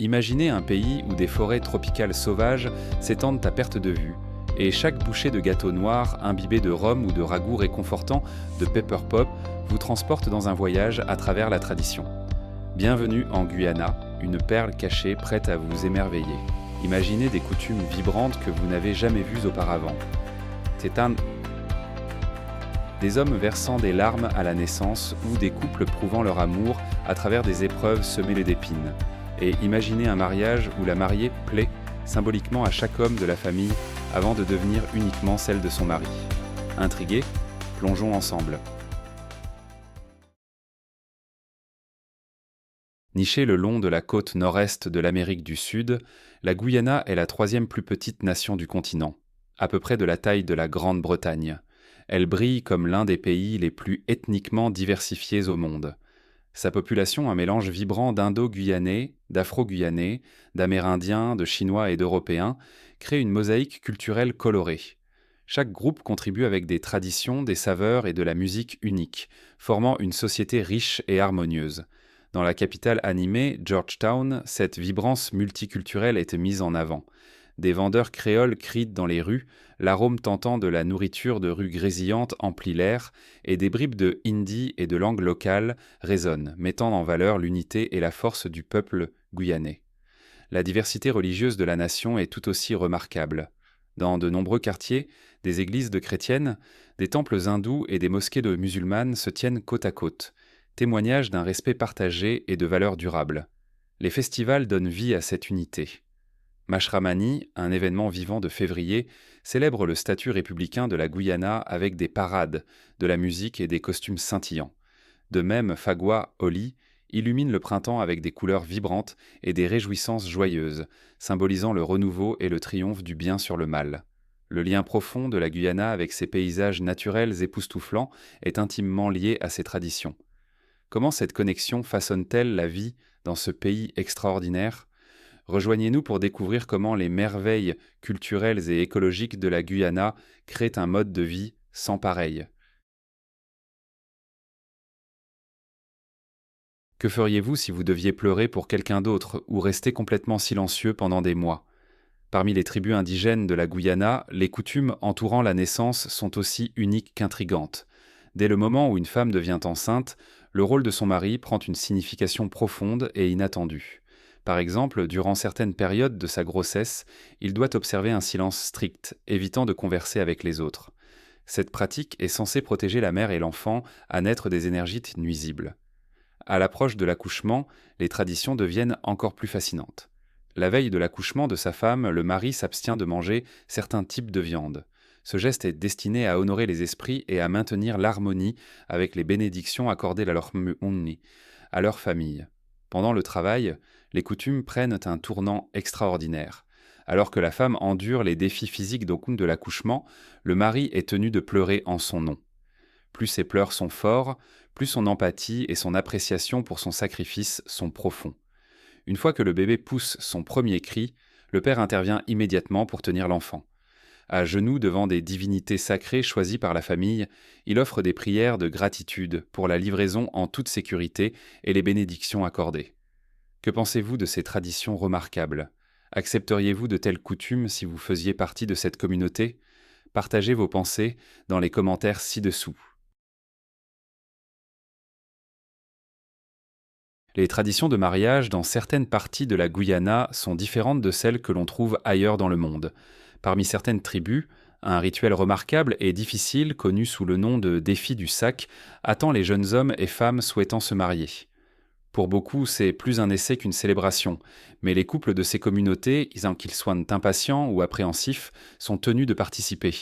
Imaginez un pays où des forêts tropicales sauvages s'étendent à perte de vue, et chaque bouchée de gâteau noir, imbibé de rhum ou de ragoût réconfortant de pepper pop, vous transporte dans un voyage à travers la tradition. Bienvenue en Guyana, une perle cachée prête à vous émerveiller. Imaginez des coutumes vibrantes que vous n'avez jamais vues auparavant. C'est des hommes versant des larmes à la naissance ou des couples prouvant leur amour à travers des épreuves semées d'épines. Et imaginez un mariage où la mariée plaît symboliquement à chaque homme de la famille avant de devenir uniquement celle de son mari. Intrigués? Plongeons ensemble. Nichée le long de la côte nord-est de l'Amérique du Sud, la Guyana est la troisième plus petite nation du continent, à peu près de la taille de la Grande-Bretagne. Elle brille comme l'un des pays les plus ethniquement diversifiés au monde. Sa population, un mélange vibrant d'Indo-Guyanais, d'Afro-Guyanais, d'Amérindiens, de Chinois et d'Européens, crée une mosaïque culturelle colorée. Chaque groupe contribue avec des traditions, des saveurs et de la musique unique, formant une société riche et harmonieuse. Dans la capitale animée, Georgetown, cette vibrance multiculturelle est mise en avant. Des vendeurs créoles crient dans les rues, l'arôme tentant de la nourriture de rue grésillante emplit l'air, et des bribes de hindi et de langue locale résonnent, mettant en valeur l'unité et la force du peuple guyanais. La diversité religieuse de la nation est tout aussi remarquable. Dans de nombreux quartiers, des églises de chrétiennes, des temples hindous et des mosquées de musulmanes se tiennent côte à côte, témoignage d'un respect partagé et de valeurs durables. Les festivals donnent vie à cette unité. Mashramani, un événement vivant de février, célèbre le statut républicain de la Guyana avec des parades, de la musique et des costumes scintillants. De même, Fagua Holi illumine le printemps avec des couleurs vibrantes et des réjouissances joyeuses, symbolisant le renouveau et le triomphe du bien sur le mal. Le lien profond de la Guyana avec ses paysages naturels époustouflants est intimement lié à ses traditions. Comment cette connexion façonne-t-elle la vie dans ce pays extraordinaire ? Rejoignez-nous pour découvrir comment les merveilles culturelles et écologiques de la Guyana créent un mode de vie sans pareil. Que feriez-vous si vous deviez pleurer pour quelqu'un d'autre ou rester complètement silencieux pendant des mois? Parmi les tribus indigènes de la Guyana, les coutumes entourant la naissance sont aussi uniques qu'intrigantes. Dès le moment où une femme devient enceinte, le rôle de son mari prend une signification profonde et inattendue. Par exemple, durant certaines périodes de sa grossesse, il doit observer un silence strict, évitant de converser avec les autres. Cette pratique est censée protéger la mère et l'enfant à naître des énergies nuisibles. À l'approche de l'accouchement, les traditions deviennent encore plus fascinantes. La veille de l'accouchement de sa femme, le mari s'abstient de manger certains types de viande. Ce geste est destiné à honorer les esprits et à maintenir l'harmonie avec les bénédictions accordées à leur famille. Pendant le travail, les coutumes prennent un tournant extraordinaire. Alors que la femme endure les défis physiques de l'accouchement, le mari est tenu de pleurer en son nom. Plus ses pleurs sont forts, plus son empathie et son appréciation pour son sacrifice sont profonds. Une fois que le bébé pousse son premier cri, le père intervient immédiatement pour tenir l'enfant. À genoux devant des divinités sacrées choisies par la famille, il offre des prières de gratitude pour la livraison en toute sécurité et les bénédictions accordées. Que pensez-vous de ces traditions remarquables? Accepteriez-vous de telles coutumes si vous faisiez partie de cette communauté? Partagez vos pensées dans les commentaires ci-dessous. Les traditions de mariage dans certaines parties de la Guyana sont différentes de celles que l'on trouve ailleurs dans le monde. Parmi certaines tribus, un rituel remarquable et difficile, connu sous le nom de défi du sac, attend les jeunes hommes et femmes souhaitant se marier. Pour beaucoup, c'est plus un essai qu'une célébration, mais les couples de ces communautés, qu'ils soient impatients ou appréhensifs, sont tenus de participer.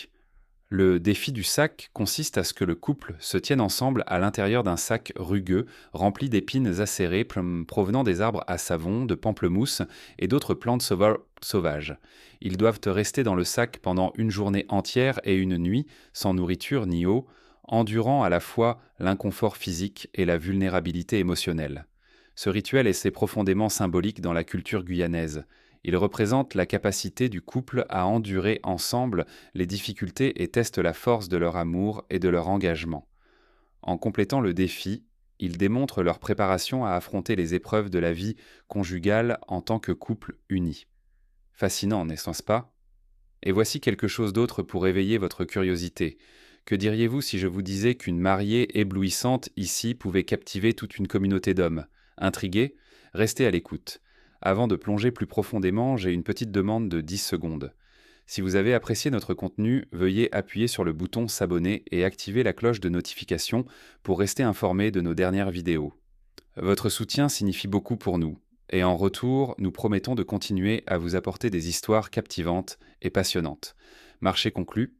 Le défi du sac consiste à ce que le couple se tienne ensemble à l'intérieur d'un sac rugueux rempli d'épines acérées provenant des arbres à savon, de pamplemousse et d'autres plantes sauvages. Ils doivent rester dans le sac pendant une journée entière et une nuit, sans nourriture ni eau, endurant à la fois l'inconfort physique et la vulnérabilité émotionnelle. Ce rituel est profondément symbolique dans la culture guyanaise. Il représente la capacité du couple à endurer ensemble les difficultés et teste la force de leur amour et de leur engagement. En complétant le défi, ils démontrent leur préparation à affronter les épreuves de la vie conjugale en tant que couple uni. Fascinant, n'est-ce pas? Et voici quelque chose d'autre pour éveiller votre curiosité. Que diriez-vous si je vous disais qu'une mariée éblouissante ici pouvait captiver toute une communauté d'hommes? Intrigué? Restez à l'écoute. Avant de plonger plus profondément, j'ai une petite demande de 10 secondes. Si vous avez apprécié notre contenu, veuillez appuyer sur le bouton s'abonner et activer la cloche de notification pour rester informé de nos dernières vidéos. Votre soutien signifie beaucoup pour nous, et en retour, nous promettons de continuer à vous apporter des histoires captivantes et passionnantes. Marché conclu.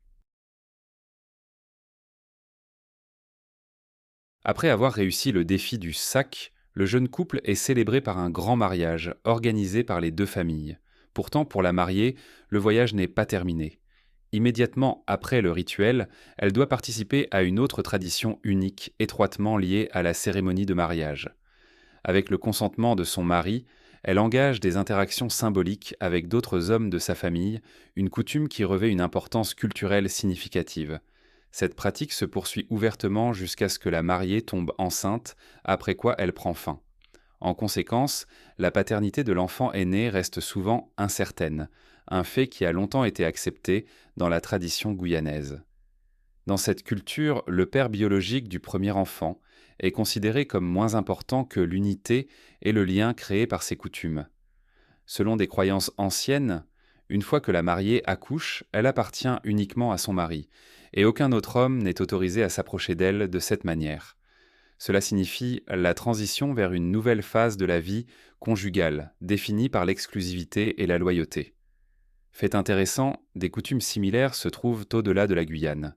Après avoir réussi le défi du sac, le jeune couple est célébré par un grand mariage organisé par les deux familles. Pourtant, pour la mariée, le voyage n'est pas terminé. Immédiatement après le rituel, elle doit participer à une autre tradition unique, étroitement liée à la cérémonie de mariage. Avec le consentement de son mari, elle engage des interactions symboliques avec d'autres hommes de sa famille, une coutume qui revêt une importance culturelle significative. Cette pratique se poursuit ouvertement jusqu'à ce que la mariée tombe enceinte, après quoi elle prend fin. En conséquence, la paternité de l'enfant aîné reste souvent incertaine, un fait qui a longtemps été accepté dans la tradition guyanaise. Dans cette culture, le père biologique du premier enfant est considéré comme moins important que l'unité et le lien créé par ses coutumes. Selon des croyances anciennes, une fois que la mariée accouche, elle appartient uniquement à son mari, et aucun autre homme n'est autorisé à s'approcher d'elle de cette manière. Cela signifie la transition vers une nouvelle phase de la vie conjugale, définie par l'exclusivité et la loyauté. Fait intéressant, des coutumes similaires se trouvent au-delà de la Guyane.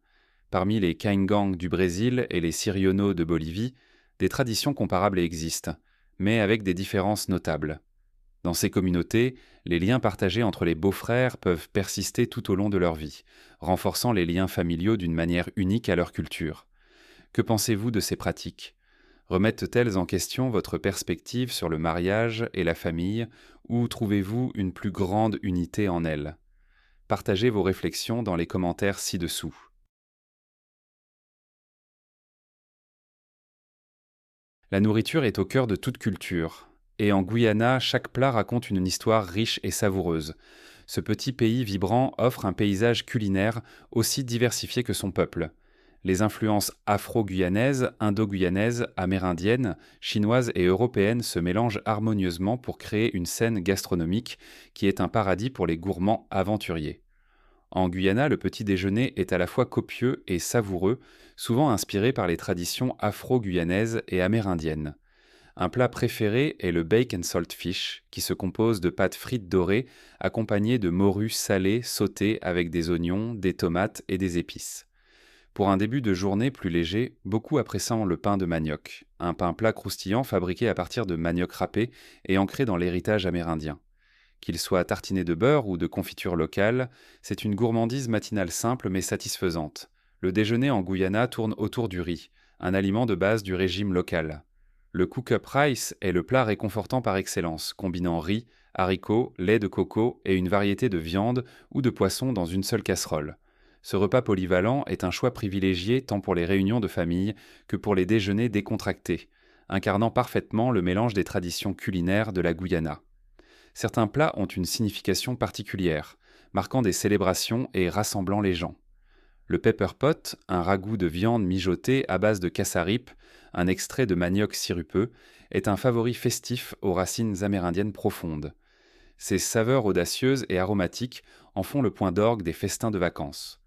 Parmi les Caingang du Brésil et les Ciriono de Bolivie, des traditions comparables existent, mais avec des différences notables. Dans ces communautés, les liens partagés entre les beaux-frères peuvent persister tout au long de leur vie, renforçant les liens familiaux d'une manière unique à leur culture. Que pensez-vous de ces pratiques? Remettent-elles en question votre perspective sur le mariage et la famille, ou trouvez-vous une plus grande unité en elles? Partagez vos réflexions dans les commentaires ci-dessous. La nourriture est au cœur de toute culture, et en Guyana, chaque plat raconte une histoire riche et savoureuse. Ce petit pays vibrant offre un paysage culinaire aussi diversifié que son peuple. Les influences afro-guyanaises, indo-guyanaises, amérindiennes, chinoises et européennes se mélangent harmonieusement pour créer une scène gastronomique qui est un paradis pour les gourmands aventuriers. En Guyana, le petit déjeuner est à la fois copieux et savoureux, souvent inspiré par les traditions afro-guyanaises et amérindiennes. Un plat préféré est le bake and salt fish, qui se compose de pâtes frites dorées accompagnées de morues salées sautées avec des oignons, des tomates et des épices. Pour un début de journée plus léger, beaucoup apprécient le pain de manioc, un pain plat croustillant fabriqué à partir de manioc râpé et ancré dans l'héritage amérindien. Qu'il soit tartiné de beurre ou de confiture locale, c'est une gourmandise matinale simple mais satisfaisante. Le déjeuner en Guyana tourne autour du riz, un aliment de base du régime local. Le cook-up rice est le plat réconfortant par excellence, combinant riz, haricots, lait de coco et une variété de viande ou de poisson dans une seule casserole. Ce repas polyvalent est un choix privilégié tant pour les réunions de famille que pour les déjeuners décontractés, incarnant parfaitement le mélange des traditions culinaires de la Guyana. Certains plats ont une signification particulière, marquant des célébrations et rassemblant les gens. Le pepper pot, un ragoût de viande mijotée à base de cassaripe, un extrait de manioc sirupeux, est un favori festif aux racines amérindiennes profondes. Ses saveurs audacieuses et aromatiques en font le point d'orgue des festins de vacances.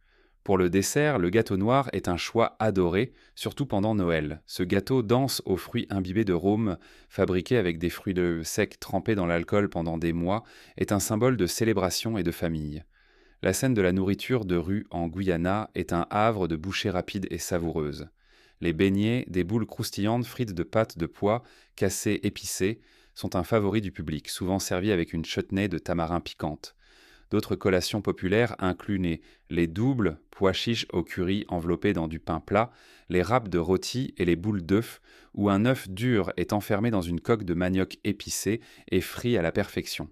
Pour le dessert, le gâteau noir est un choix adoré, surtout pendant Noël. Ce gâteau dense aux fruits imbibés de rhum, fabriqué avec des fruits secs trempés dans l'alcool pendant des mois, est un symbole de célébration et de famille. La scène de la nourriture de rue en Guyana est un havre de bouchées rapides et savoureuses. Les beignets, des boules croustillantes frites de pâte de pois, cassées épicées, sont un favori du public, souvent servis avec une chutney de tamarin piquante. D'autres collations populaires incluent les doubles, pois chiches au curry enveloppés dans du pain plat, les râpes de rôti et les boules d'œufs, où un œuf dur est enfermé dans une coque de manioc épicé et frit à la perfection.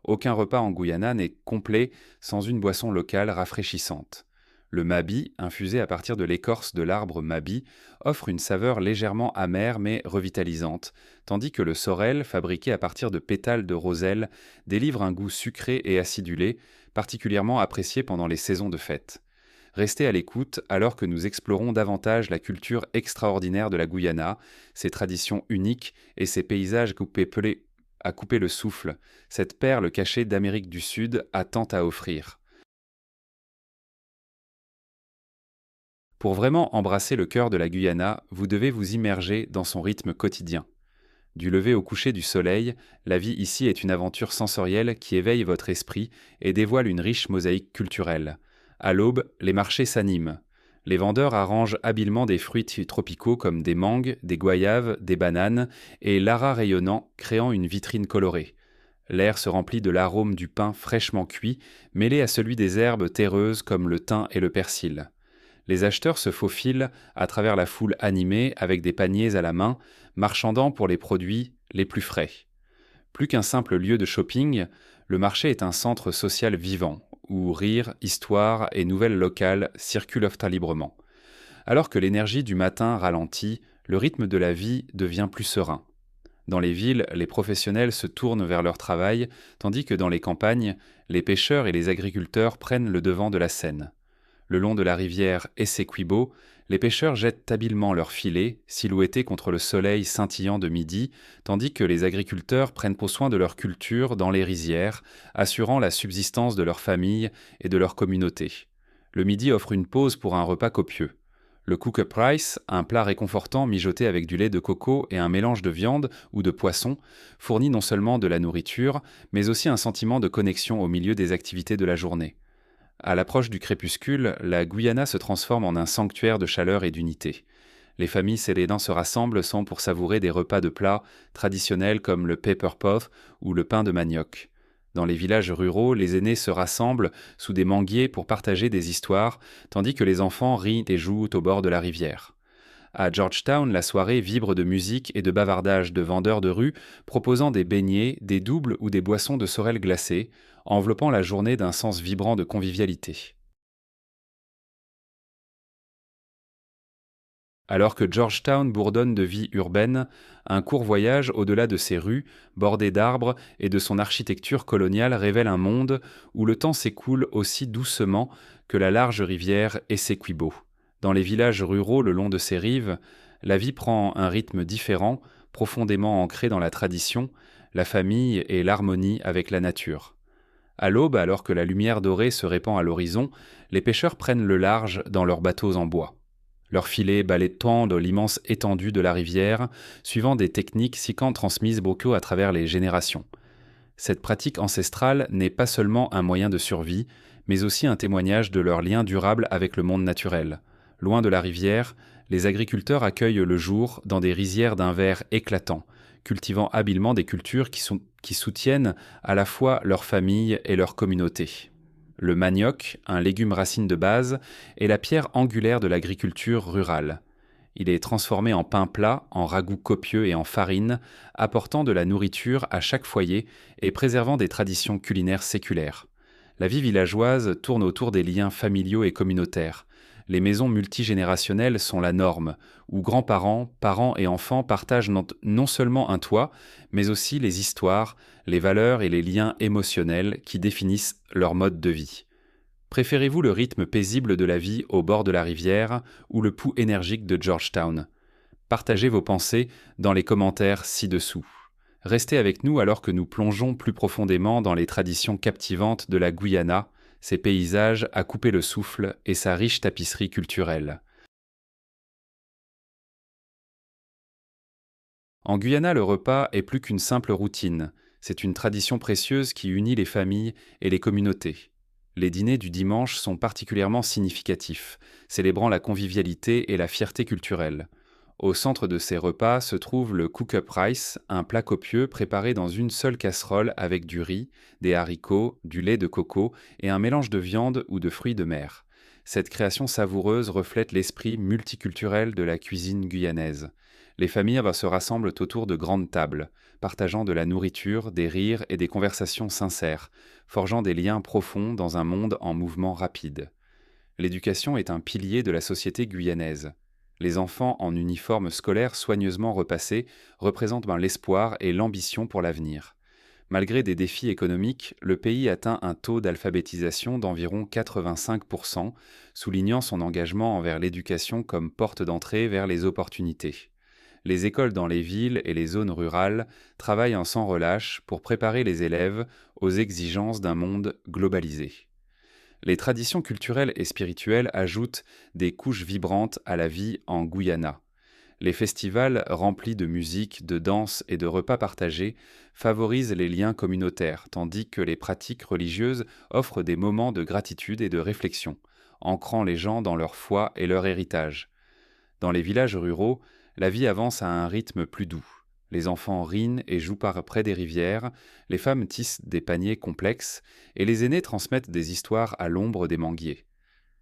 Aucun repas en Guyana n'est complet sans une boisson locale rafraîchissante. Le mabi, infusé à partir de l'écorce de l'arbre mabi, offre une saveur légèrement amère mais revitalisante, tandis que le sorel, fabriqué à partir de pétales de roselle, délivre un goût sucré et acidulé, particulièrement apprécié pendant les saisons de fête. Restez à l'écoute alors que nous explorons davantage la culture extraordinaire de la Guyana, ses traditions uniques et ses paysages à couper le souffle, cette perle cachée d'Amérique du Sud a tant à offrir. Pour vraiment embrasser le cœur de la Guyana, vous devez vous immerger dans son rythme quotidien. Du lever au coucher du soleil, la vie ici est une aventure sensorielle qui éveille votre esprit et dévoile une riche mosaïque culturelle. À l'aube, les marchés s'animent. Les vendeurs arrangent habilement des fruits tropicaux comme des mangues, des goyaves, des bananes et l'ara rayonnant, créant une vitrine colorée. L'air se remplit de l'arôme du pain fraîchement cuit, mêlé à celui des herbes terreuses comme le thym et le persil. Les acheteurs se faufilent à travers la foule animée avec des paniers à la main, marchandant pour les produits les plus frais. Plus qu'un simple lieu de shopping, le marché est un centre social vivant, où rire, histoire et nouvelles locales circulent librement. Alors que l'énergie du matin ralentit, le rythme de la vie devient plus serein. Dans les villes, les professionnels se tournent vers leur travail, tandis que dans les campagnes, les pêcheurs et les agriculteurs prennent le devant de la scène. Le long de la rivière Essequibo, les pêcheurs jettent habilement leurs filets, silhouettés contre le soleil scintillant de midi, tandis que les agriculteurs prennent soin de leur culture dans les rizières, assurant la subsistance de leurs familles et de leur communauté. Le midi offre une pause pour un repas copieux. Le cook-up rice, un plat réconfortant mijoté avec du lait de coco et un mélange de viande ou de poisson, fournit non seulement de la nourriture, mais aussi un sentiment de connexion au milieu des activités de la journée. À l'approche du crépuscule, la Guyana se transforme en un sanctuaire de chaleur et d'unité. Les familles sélédans se rassemblent sans pour savourer des repas de plats traditionnels comme le pepper pot ou le pain de manioc. Dans les villages ruraux, les aînés se rassemblent sous des manguiers pour partager des histoires, tandis que les enfants rient et jouent au bord de la rivière. À Georgetown, la soirée vibre de musique et de bavardage de vendeurs de rue proposant des beignets, des doubles ou des boissons de sorel glacées, enveloppant la journée d'un sens vibrant de convivialité. Alors que Georgetown bourdonne de vie urbaine, un court voyage au-delà de ses rues, bordées d'arbres et de son architecture coloniale révèle un monde où le temps s'écoule aussi doucement que la large rivière Essequibo. Dans les villages ruraux le long de ses rives, la vie prend un rythme différent, profondément ancré dans la tradition, la famille et l'harmonie avec la nature. À l'aube, alors que la lumière dorée se répand à l'horizon, les pêcheurs prennent le large dans leurs bateaux en bois. Leurs filets tendent l'immense étendue de la rivière, suivant des techniques transmises beaucoup à travers les générations. Cette pratique ancestrale n'est pas seulement un moyen de survie, mais aussi un témoignage de leur lien durable avec le monde naturel. Loin de la rivière, les agriculteurs accueillent le jour dans des rizières d'un vert éclatant, cultivant habilement des cultures qui soutiennent à la fois leur famille et leur communauté. Le manioc, un légume racine de base, est la pierre angulaire de l'agriculture rurale. Il est transformé en pain plat, en ragoût copieux et en farine, apportant de la nourriture à chaque foyer et préservant des traditions culinaires séculaires. La vie villageoise tourne autour des liens familiaux et communautaires. Les maisons multigénérationnelles sont la norme, où grands-parents, parents et enfants partagent non seulement un toit, mais aussi les histoires, les valeurs et les liens émotionnels qui définissent leur mode de vie. Préférez-vous le rythme paisible de la vie au bord de la rivière ou le pouls énergique de Georgetown? Partagez vos pensées dans les commentaires ci-dessous. Restez avec nous alors que nous plongeons plus profondément dans les traditions captivantes de la Guyana, ses paysages à couper le souffle et sa riche tapisserie culturelle. En Guyana, le repas est plus qu'une simple routine, c'est une tradition précieuse qui unit les familles et les communautés. Les dîners du dimanche sont particulièrement significatifs, célébrant la convivialité et la fierté culturelle. Au centre de ces repas se trouve le cook-up rice, un plat copieux préparé dans une seule casserole avec du riz, des haricots, du lait de coco et un mélange de viande ou de fruits de mer. Cette création savoureuse reflète l'esprit multiculturel de la cuisine guyanaise. Les familles se rassemblent autour de grandes tables, partageant de la nourriture, des rires et des conversations sincères, forgeant des liens profonds dans un monde en mouvement rapide. L'éducation est un pilier de la société guyanaise. Les enfants en uniforme scolaire soigneusement repassés représentent l'espoir et l'ambition pour l'avenir. Malgré des défis économiques, le pays atteint un taux d'alphabétisation d'environ 85%, soulignant son engagement envers l'éducation comme porte d'entrée vers les opportunités. Les écoles dans les villes et les zones rurales travaillent sans relâche pour préparer les élèves aux exigences d'un monde globalisé. Les traditions culturelles et spirituelles ajoutent des couches vibrantes à la vie en Guyana. Les festivals, remplis de musique, de danse et de repas partagés, favorisent les liens communautaires, tandis que les pratiques religieuses offrent des moments de gratitude et de réflexion, ancrant les gens dans leur foi et leur héritage. Dans les villages ruraux, la vie avance à un rythme plus doux. Les enfants rient et jouent près des rivières, les femmes tissent des paniers complexes, et les aînés transmettent des histoires à l'ombre des manguiers.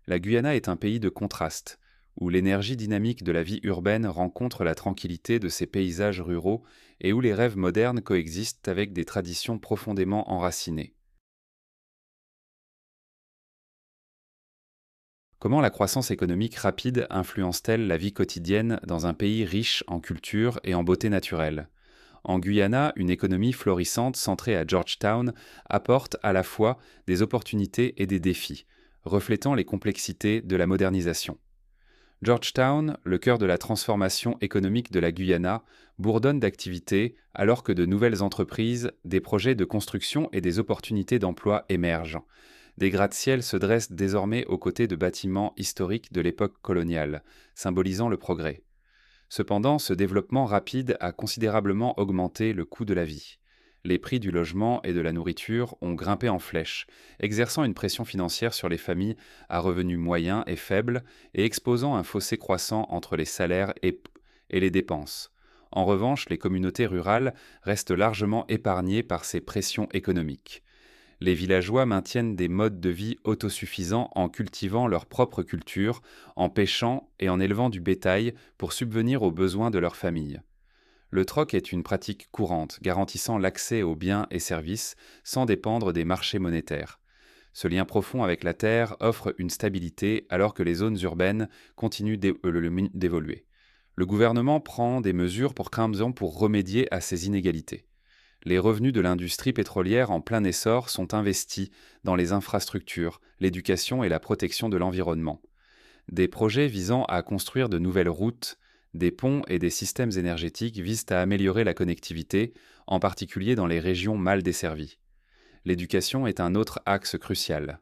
La Guyana est un pays de contrastes, où l'énergie dynamique de la vie urbaine rencontre la tranquillité de ses paysages ruraux et où les rêves modernes coexistent avec des traditions profondément enracinées. Comment la croissance économique rapide influence-t-elle la vie quotidienne dans un pays riche en culture et en beauté naturelle? En Guyana, une économie florissante centrée à Georgetown apporte à la fois des opportunités et des défis, reflétant les complexités de la modernisation. Georgetown, le cœur de la transformation économique de la Guyana, bourdonne d'activités alors que de nouvelles entreprises, des projets de construction et des opportunités d'emploi émergent. Des gratte-ciel se dressent désormais aux côtés de bâtiments historiques de l'époque coloniale, symbolisant le progrès. Cependant, ce développement rapide a considérablement augmenté le coût de la vie. Les prix du logement et de la nourriture ont grimpé en flèche, exerçant une pression financière sur les familles à revenus moyens et faibles et exposant un fossé croissant entre les salaires et les dépenses. En revanche, les communautés rurales restent largement épargnées par ces pressions économiques. Les villageois maintiennent des modes de vie autosuffisants en cultivant leur propre culture, en pêchant et en élevant du bétail pour subvenir aux besoins de leur famille. Le troc est une pratique courante, garantissant l'accès aux biens et services sans dépendre des marchés monétaires. Ce lien profond avec la terre offre une stabilité alors que les zones urbaines continuent d'évoluer. Le gouvernement prend des mesures pour remédier à ces inégalités. Les revenus de l'industrie pétrolière en plein essor sont investis dans les infrastructures, l'éducation et la protection de l'environnement. Des projets visant à construire de nouvelles routes, des ponts et des systèmes énergétiques visent à améliorer la connectivité, en particulier dans les régions mal desservies. L'éducation est un autre axe crucial.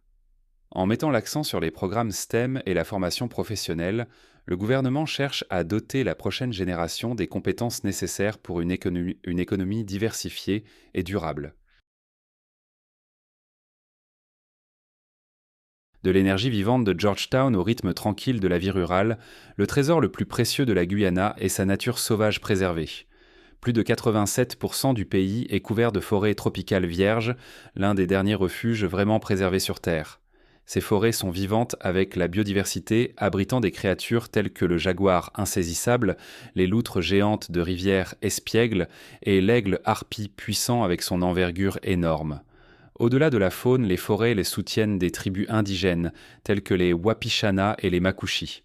En mettant l'accent sur les programmes STEM et la formation professionnelle, le gouvernement cherche à doter la prochaine génération des compétences nécessaires pour une économie diversifiée et durable. De l'énergie vivante de Georgetown au rythme tranquille de la vie rurale, le trésor le plus précieux de la Guyana est sa nature sauvage préservée. Plus de 87% du pays est couvert de forêts tropicales vierges, l'un des derniers refuges vraiment préservés sur Terre. Ces forêts sont vivantes avec la biodiversité, abritant des créatures telles que le jaguar insaisissable, les loutres géantes de rivière espiègle et l'aigle harpie puissant avec son envergure énorme. Au-delà de la faune, les forêts les soutiennent des tribus indigènes, telles que les Wapishana et les Makushi.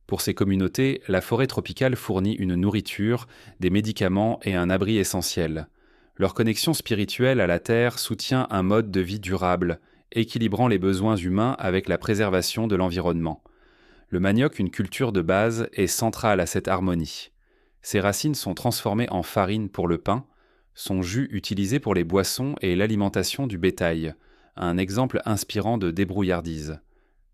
Pour ces communautés, la forêt tropicale fournit une nourriture, des médicaments et un abri essentiel. Leur connexion spirituelle à la terre soutient un mode de vie durable, équilibrant les besoins humains avec la préservation de l'environnement. Le manioc, une culture de base, est centrale à cette harmonie. Ses racines sont transformées en farine pour le pain, son jus utilisé pour les boissons et l'alimentation du bétail, un exemple inspirant de débrouillardise.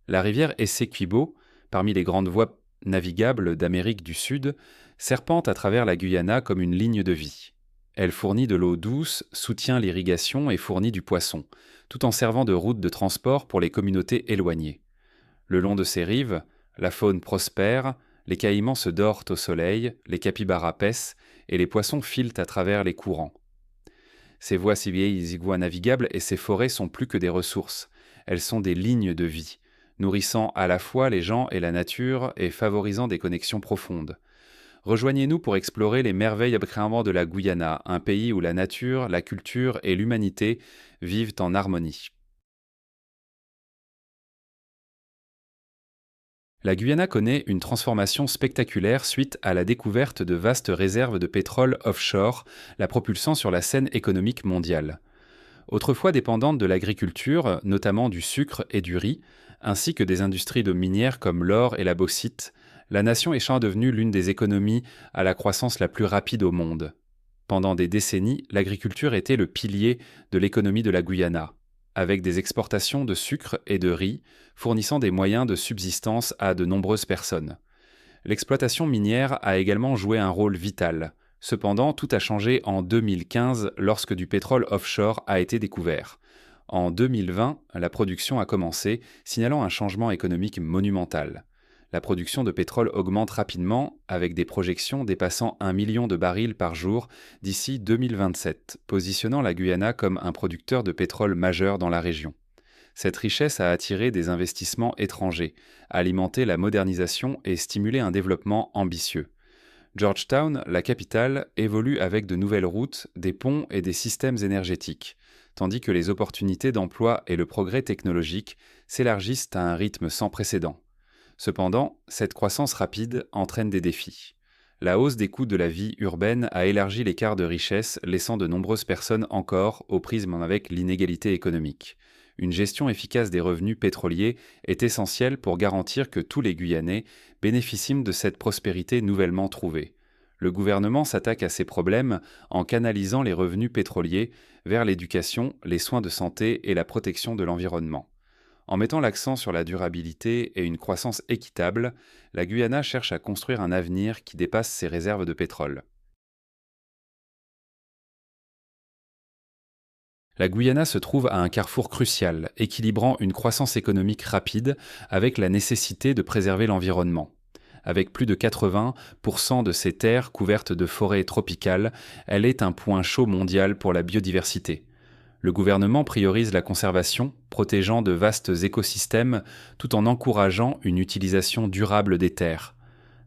La rivière Essequibo, parmi les grandes voies navigables d'Amérique du Sud, serpente à travers la Guyana comme une ligne de vie. Elle fournit de l'eau douce, soutient l'irrigation et fournit du poisson, tout en servant de route de transport pour les communautés éloignées. Le long de ses rives, la faune prospère, les caïmans se dorent au soleil, les capybaras paissent et les poissons filent à travers les courants. Ces voies voies navigables et ces forêts sont plus que des ressources, elles sont des lignes de vie, nourrissant à la fois les gens et la nature et favorisant des connexions profondes. Rejoignez-nous pour explorer les merveilles de la Guyana, un pays où la nature, la culture et l'humanité vivent en harmonie. La Guyana connaît une transformation spectaculaire suite à la découverte de vastes réserves de pétrole offshore, la propulsant sur la scène économique mondiale. Autrefois dépendante de l'agriculture, notamment du sucre et du riz, ainsi que des industries de minières comme l'or et la bauxite, la nation est devenue l'une des économies à la croissance la plus rapide au monde. Pendant des décennies, l'agriculture était le pilier de l'économie de la Guyana, avec des exportations de sucre et de riz fournissant des moyens de subsistance à de nombreuses personnes. L'exploitation minière a également joué un rôle vital. Cependant, tout a changé en 2015 lorsque du pétrole offshore a été découvert. En 2020, la production a commencé, signalant un changement économique monumental. La production de pétrole augmente rapidement, avec des projections dépassant 1 million de barils par jour d'ici 2027, positionnant la Guyana comme un producteur de pétrole majeur dans la région. Cette richesse a attiré des investissements étrangers, alimenté la modernisation et stimulé un développement ambitieux. Georgetown, la capitale, évolue avec de nouvelles routes, des ponts et des systèmes énergétiques, tandis que les opportunités d'emploi et le progrès technologique s'élargissent à un rythme sans précédent. Cependant, cette croissance rapide entraîne des défis. La hausse des coûts de la vie urbaine a élargi l'écart de richesse, laissant de nombreuses personnes encore au prisme avec l'inégalité économique. Une gestion efficace des revenus pétroliers est essentielle pour garantir que tous les Guyanais bénéficient de cette prospérité nouvellement trouvée. Le gouvernement s'attaque à ces problèmes en canalisant les revenus pétroliers vers l'éducation, les soins de santé et la protection de l'environnement. En mettant l'accent sur la durabilité et une croissance équitable, la Guyana cherche à construire un avenir qui dépasse ses réserves de pétrole. La Guyana se trouve à un carrefour crucial, équilibrant une croissance économique rapide avec la nécessité de préserver l'environnement. Avec plus de 80% de ses terres couvertes de forêts tropicales, elle est un point chaud mondial pour la biodiversité. Le gouvernement priorise la conservation, protégeant de vastes écosystèmes tout en encourageant une utilisation durable des terres.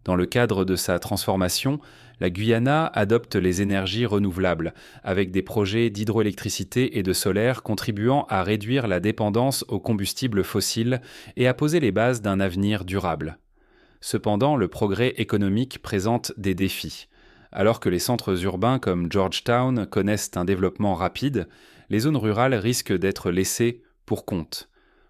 Dans le cadre de sa transformation, la Guyana adopte les énergies renouvelables, avec des projets d'hydroélectricité et de solaire contribuant à réduire la dépendance aux combustibles fossiles et à poser les bases d'un avenir durable. Cependant, le progrès économique présente des défis. Alors que les centres urbains comme Georgetown connaissent un développement rapide, les zones rurales risquent d'être laissées pour compte.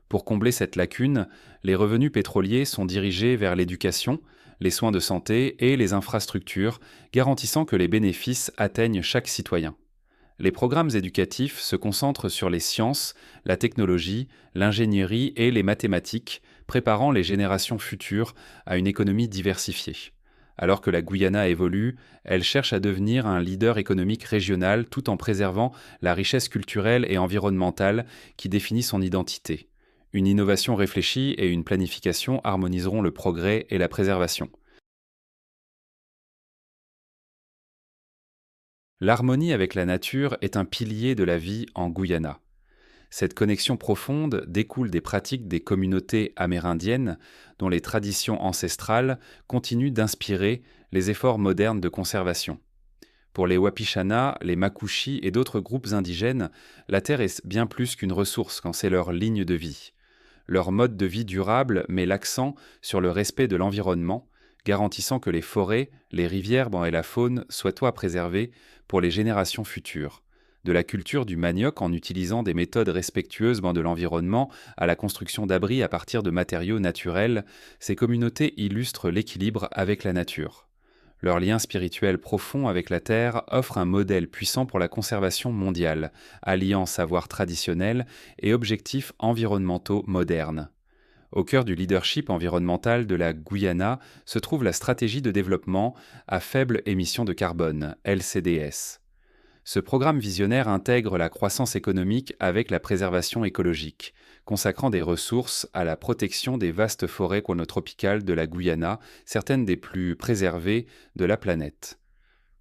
Pour combler cette lacune, les revenus pétroliers sont dirigés vers l'éducation, les soins de santé et les infrastructures, garantissant que les bénéfices atteignent chaque citoyen. Les programmes éducatifs se concentrent sur les sciences, la technologie, l'ingénierie et les mathématiques, préparant les générations futures à une économie diversifiée. Alors que la Guyana évolue, elle cherche à devenir un leader économique régional tout en préservant la richesse culturelle et environnementale qui définit son identité. Une innovation réfléchie et une planification harmoniseront le progrès et la préservation. L'harmonie avec la nature est un pilier de la vie en Guyana. Cette connexion profonde découle des pratiques des communautés amérindiennes dont les traditions ancestrales continuent d'inspirer les efforts modernes de conservation. Pour les Wapishana, les Makushi et d'autres groupes indigènes, la terre est bien plus qu'une ressource quand c'est leur ligne de vie. Leur mode de vie durable met l'accent sur le respect de l'environnement, garantissant que les forêts, les rivières et la faune soient préservées pour les générations futures. De la culture du manioc en utilisant des méthodes respectueuses de l'environnement à la construction d'abris à partir de matériaux naturels, ces communautés illustrent l'équilibre avec la nature. Leur lien spirituel profond avec la terre offre un modèle puissant pour la conservation mondiale, alliant savoir traditionnel et objectifs environnementaux modernes. Au cœur du leadership environnemental de la Guyana se trouve la stratégie de développement à faible émission de carbone, LCDS. Ce programme visionnaire intègre la croissance économique avec la préservation écologique, consacrant des ressources à la protection des vastes forêts chronotropicales de la Guyana, certaines des plus préservées de la planète.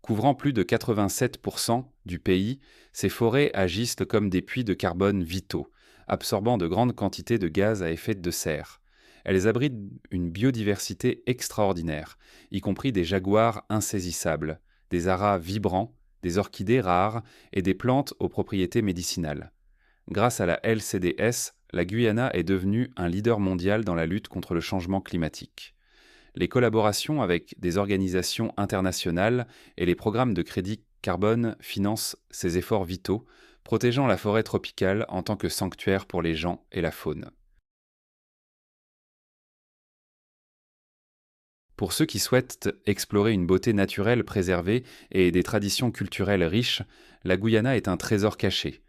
Couvrant plus de 87% du pays, ces forêts agissent comme des puits de carbone vitaux, absorbant de grandes quantités de gaz à effet de serre. Elles abritent une biodiversité extraordinaire, y compris des jaguars insaisissables, des aras vibrants, des orchidées rares et des plantes aux propriétés médicinales. Grâce à la LCDS, la Guyana est devenue un leader mondial dans la lutte contre le changement climatique. Les collaborations avec des organisations internationales et les programmes de crédit carbone financent ces efforts vitaux, protégeant la forêt tropicale en tant que sanctuaire pour les gens et la faune. Pour ceux qui souhaitent explorer une beauté naturelle préservée et des traditions culturelles riches, la Guyana est un trésor caché.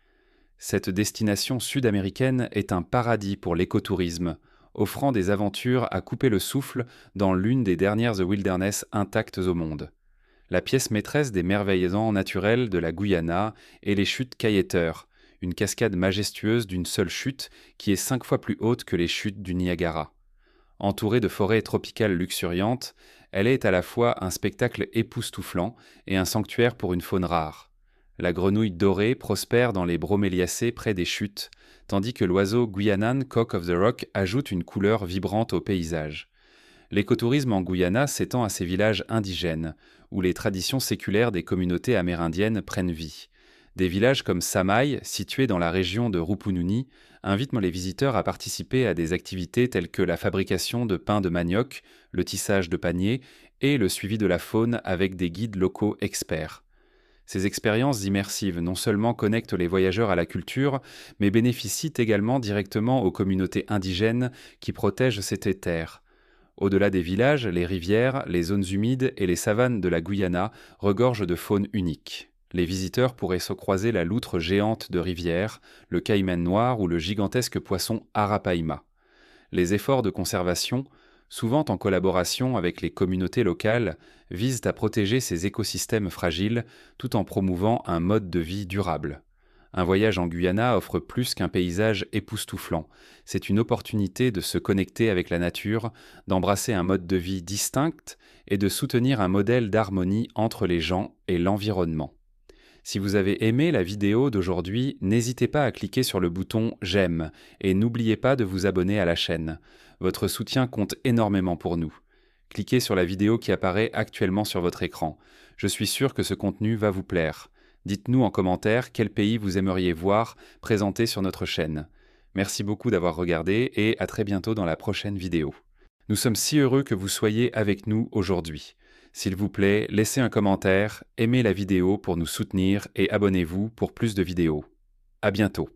Cette destination sud-américaine est un paradis pour l'écotourisme, offrant des aventures à couper le souffle dans l'une des dernières wilderness intactes au monde. La pièce maîtresse des merveilles naturelles de la Guyana est les chutes Kaieteur, une cascade majestueuse d'une seule chute qui est 5 fois plus haute que les chutes du Niagara. Entourée de forêts tropicales luxuriantes, elle est à la fois un spectacle époustouflant et un sanctuaire pour une faune rare. La grenouille dorée prospère dans les broméliacées près des chutes, tandis que l'oiseau Guyanan Cock of the Rock ajoute une couleur vibrante au paysage. L'écotourisme en Guyana s'étend à ces villages indigènes, où les traditions séculaires des communautés amérindiennes prennent vie. Des villages comme Samaï, situés dans la région de Rupununi, invitent les visiteurs à participer à des activités telles que la fabrication de pain de manioc, le tissage de paniers et le suivi de la faune avec des guides locaux experts. Ces expériences immersives non seulement connectent les voyageurs à la culture, mais bénéficient également directement aux communautés indigènes qui protègent cette terre. Au-delà des villages, les rivières, les zones humides et les savanes de la Guyana regorgent de faune unique. Les visiteurs pourraient se croiser la loutre géante de rivière, le caïman noir ou le gigantesque poisson arapaima. Les efforts de conservation, souvent en collaboration avec les communautés locales, visent à protéger ces écosystèmes fragiles tout en promouvant un mode de vie durable. Un voyage en Guyana offre plus qu'un paysage époustouflant. C'est une opportunité de se connecter avec la nature, d'embrasser un mode de vie distinct et de soutenir un modèle d'harmonie entre les gens et l'environnement. Si vous avez aimé la vidéo d'aujourd'hui, n'hésitez pas à cliquer sur le bouton j'aime et n'oubliez pas de vous abonner à la chaîne. Votre soutien compte énormément pour nous. Cliquez sur la vidéo qui apparaît actuellement sur votre écran. Je suis sûr que ce contenu va vous plaire. Dites-nous en commentaire quel pays vous aimeriez voir présenté sur notre chaîne. Merci beaucoup d'avoir regardé et à très bientôt dans la prochaine vidéo. Nous sommes si heureux que vous soyez avec nous aujourd'hui. S'il vous plaît, laissez un commentaire, aimez la vidéo pour nous soutenir et abonnez-vous pour plus de vidéos. À bientôt.